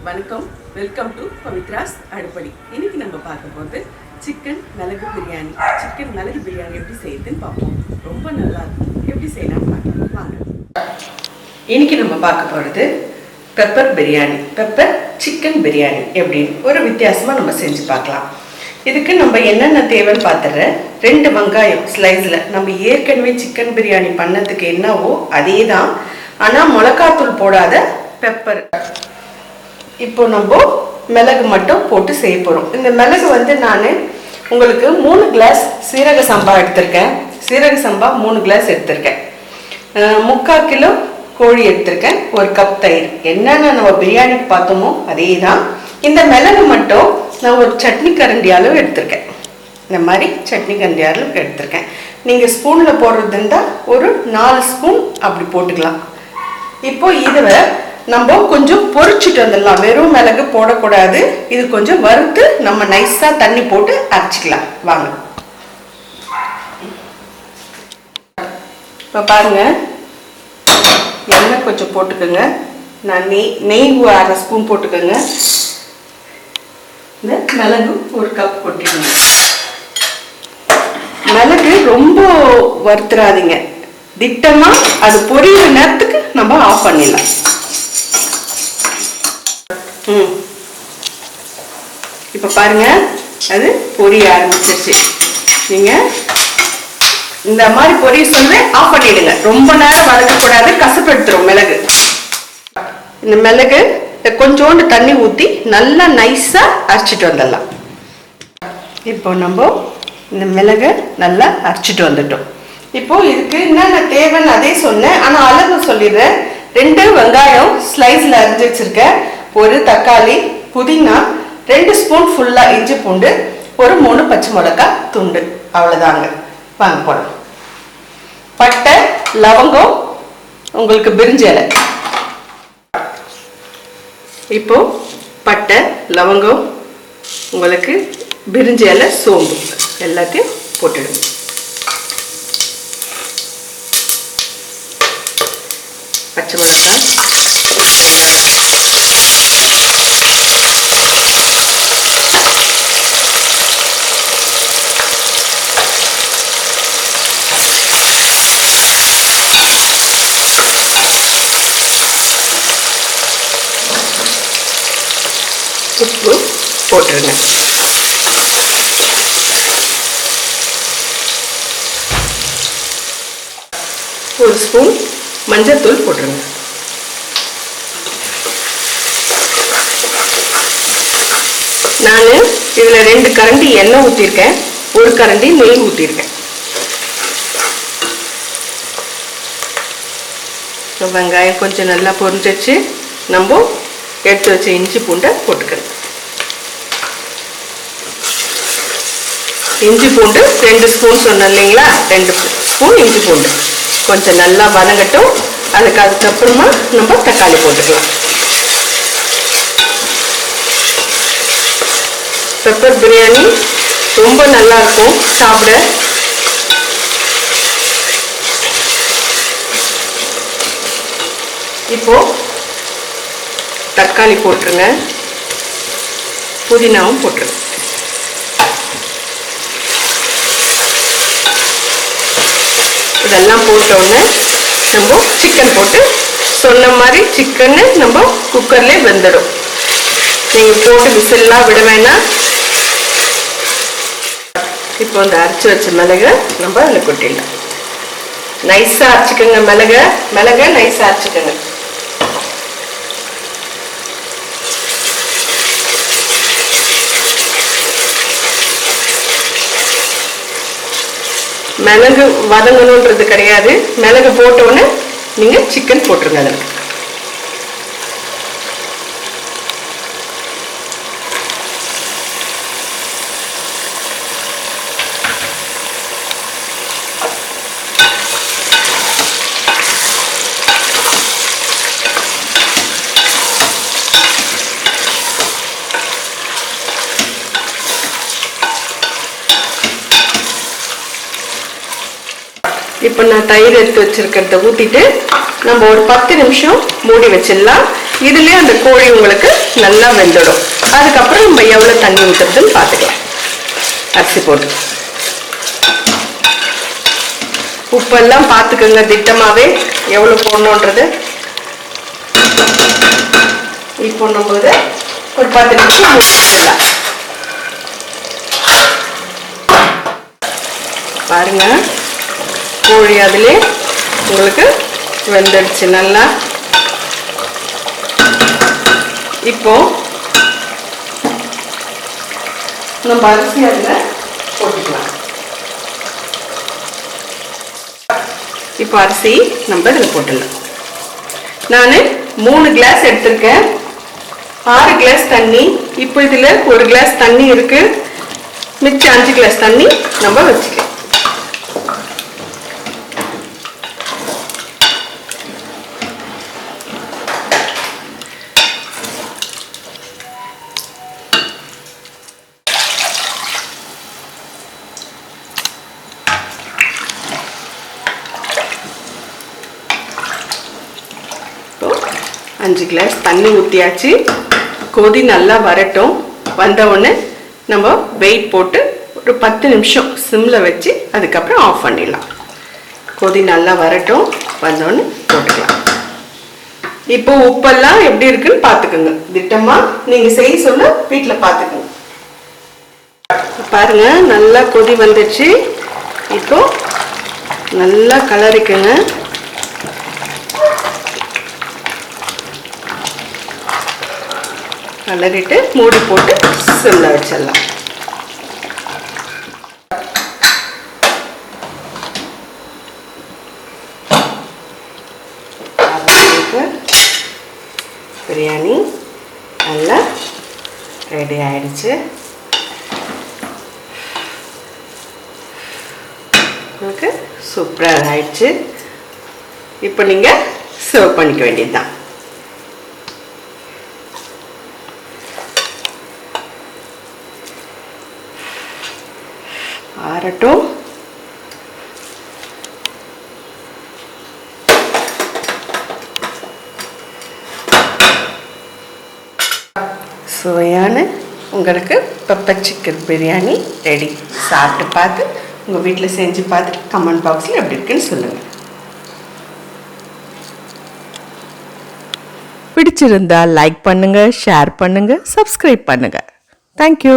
வணக்கம், welcome to பவித்ராஸ் அடுப்படி. இன்னைக்கு நம்ம பார்க்க போகிறது சிக்கன் மிளகு பிரியாணி. சிக்கன் மிளகு பிரியாணி எப்படி செய்யுதுன்னு பார்ப்போம். ரொம்ப நல்லா இருக்கும். எப்படி செய்யலாம் பார்க்கலாம் வாங்க. இன்னைக்கு நம்ம பார்க்க போகிறது pepper biryani, pepper chicken biryani. எப்படின்னு ஒரு வித்தியாசமாக நம்ம செஞ்சு பார்க்கலாம். இதுக்கு நம்ம என்னென்ன தேவைன்னு பார்த்துடுறேன். 2 வெங்காயம் ஸ்லைஸில். நம்ம ஏற்கனவே சிக்கன் பிரியாணி பண்ணதுக்கு என்னவோ அதே தான், ஆனால் மிளகாத்தூள் போடாத பெப்பர். இப்போ நம்ம மிளகு மட்டும் போட்டு செய்ய போகிறோம். இந்த மிளகு நான் உங்களுக்கு 3 கிளாஸ் சீரக சம்பா எடுத்திருக்கேன். சீரக சம்பா 3 கிளாஸ் எடுத்திருக்கேன். 3/4 கிலோ கோழி எடுத்திருக்கேன். 1 கப் தயிர். என்னென்ன நம்ம பிரியாணிக்கு பார்த்தோமோ அதே தான். இந்த மிளகு மட்டும் நான் ஒரு சட்னி கரண்டி அளவு எடுத்திருக்கேன். இந்த மாதிரி சட்னி கரண்டி அளவு எடுத்திருக்கேன். நீங்கள் ஸ்பூனில் போடுறது இருந்தால் ஒரு 4 ஸ்பூன் அப்படி போட்டுக்கலாம். இப்போ இதை நம்ம கொஞ்சம் பொரிச்சிட்டு வந்துடலாம். வெறும் மிளகு போடக்கூடாது. இது கொஞ்சம் வறுத்து நம்ம நைஸாக தண்ணி போட்டு அரைச்சிக்கலாம் வாங்க. இப்போ பாருங்க, எண்ணெய் கொஞ்சம் போட்டுக்கோங்க. நான் நெய் 1/2 ஸ்பூன் போட்டுக்கோங்க. இந்த மிளகு 1 கப் கொட்டிடுங்க. மிளகு ரொம்ப வறுத்துறாதீங்க. திட்டமா அது பொரியிற நேரத்துக்கு நம்ம ஆஃப் பண்ணிடலாம். இப்போ பாருங்க, அது பொரிய ஆரம்பிச்சிருச்சு. நீங்க இந்த மாதிரி பொரிய சொல்லி ஆஃப் பண்ணிடுங்க. ரொம்ப நேரம் வதக்கக்கூடாது, கசப்பு எடுத்துரும் மிளகு. இந்த மிளகு கொஞ்சோண்டு தண்ணி ஊற்றி நல்லா நைஸா அரைச்சிட்டு வந்துடலாம். இப்போ நம்ம இந்த மிளகு நல்லா அரைச்சிட்டு வந்துட்டோம். இப்போ இதுக்கு என்னென்ன தேவைன்னு அதே சொன்னேன், ஆனால் அளவு சொல்லிடுறேன். 2 வெங்காயம் ஸ்லைஸில் அரைஞ்சி வச்சிருக்கேன். 1 தக்காளி, புதினா, 2 ஸ்பூன் ஃபுல்லா இஞ்சி பூண்டு, ஒரு 3 பச்சை மிளகாய் துண்டு. அவ்வளோதாங்க. வாங்க போடலாம். பட்டை, லவங்கம், உங்களுக்கு பிரிஞ்சி இலை. இப்போ பட்டை, லவங்கம், உங்களுக்கு பிரிஞ்சி இலை, சோம்பு எல்லாத்தையும் போட்டுடுங்க. பச்சை மிளகாய், உப்பு போட்டுருங்க. ஒரு ஸ்பூன் மஞ்சள் தூள் போட்டுருங்க. நான் இதில் 2 கரண்டி எண்ணெய் ஊற்றிருக்கேன், 1 கரண்டி நெய் ஊற்றிருக்கேன். வெங்காயம் கொஞ்சம் நல்லா பொரிஞ்சிச்சு. நம்ம எடுத்து வச்ச இஞ்சி பூண்டை போட்டுக்கிறேன். இஞ்சி பூண்டு 2 ஸ்பூன் சொன்னேன் இல்லைங்களா, 2 ஸ்பூன் இஞ்சி பூண்டு கொஞ்சம் நல்லா வதங்கட்டும். அதுக்கப்புறமா நம்ம தக்காளி போட்டுக்கலாம். பெப்பர் பிரியாணி ரொம்ப நல்லா இருக்கும் சாப்பிட. இப்போ தக்காளி போட்டுருங்க, புதினாவும் போட்டுருங்க. இதெல்லாம் போட்டோன்னே நம்ம சிக்கன் போட்டு, சொன்ன மாதிரி சிக்கன்னு நம்ம குக்கர்லேயே வெந்துடும். நீங்கள் போட்டு விசில்லாம் விட வேணாம். இப்போ அந்த அரைச்சி வச்ச மிளகை நம்ம அதில் கொட்டிடலாம். நைஸாக அரைச்சிக்கோங்க. மிளகை நைஸாக அரைச்சிக்கோங்க. மிளகு வதங்கணுன்றது கிடையாது. மிளகு போட்ட உடனே நீங்கள் சிக்கன் போட்டுருங்க. அதில் இப்போ நான் தயிர் எடுத்து வச்சிருக்கிறத ஊற்றிட்டு நம்ம ஒரு 10 நிமிஷம் மூடி வச்சிடலாம். இதுலேயே அந்த கோழி உங்களுக்கு நல்லா வெந்துடும். அதுக்கப்புறம் நம்ம எவ்வளோ தண்ணி ஊற்றுறதுன்னு பார்த்துக்கலாம். அரிசி போட்டு உப்பெல்லாம் பார்த்துக்கோங்க திட்டமாகவே எவ்வளோ போடணுன்றது. இப்போ போது ஒரு 10 நிமிஷம் முடிச்சிடலாம். பாருங்க, கோழி அதிலே உங்களுக்கு வெந்துடுச்சு நல்லா. இப்போ நம்ம அரிசி அதில் போட்டுக்கலாம். இப்போ அரிசி நம்ம இதில் போட்டுடலாம். நான் 3 கிளாஸ் எடுத்திருக்கேன், 6 கிளாஸ் தண்ணி. இப்போ இதில் 1 கிளாஸ் தண்ணி இருக்கு, மிச்சம் 5 கிளாஸ் தண்ணி நம்ம வச்சுக்கலாம். இப்போ 5 கிளாஸ் தண்ணி ஊற்றியாச்சு. கொதி நல்லா வரட்டும். வந்த உடனே நம்ம வெயிட் போட்டு ஒரு 10 நிமிஷம் சிம்மில் வச்சு அதுக்கப்புறம் ஆஃப் பண்ணிடலாம். கொதி நல்லா வரட்டும், வந்தோடனே போட்டுக்கலாம். இப்போ உப்பெல்லாம் எப்படி இருக்குன்னு பார்த்துக்கோங்க. திட்டமாக நீங்கள் செய்ய சொல்ல வீட்டில் பார்த்துக்கோங்க. பாருங்க, நல்லா கொதி வந்துடுச்சு. இப்போ நல்லா கலரிக்குங்க. கலரிட்டு மூடி போட்டு சிம்மில் வச்சிடலாம். பிரியாணி நல்லா ரெடி ஆயிடுச்சு. உங்களுக்கு சூப்பராக ஆயிடுச்சு. இப்போ நீங்கள் சர்வ் பண்ணிக்க வேண்டியது தான். ஆறட்டும். சுவையான உங்களுக்கு பெப்பர் சிக்கன் பிரியாணி ரெடி. சாப்பிட்டு பார்த்து உங்கள் வீட்டில் செஞ்சு பார்த்துட்டு கமெண்ட் பாக்ஸில் எப்படி இருக்குன்னு சொல்லுங்கள். பிடிச்சிருந்தா லைக் பண்ணுங்கள், ஷேர் பண்ணுங்கள், சப்ஸ்கிரைப் பண்ணுங்கள். தேங்க்யூ.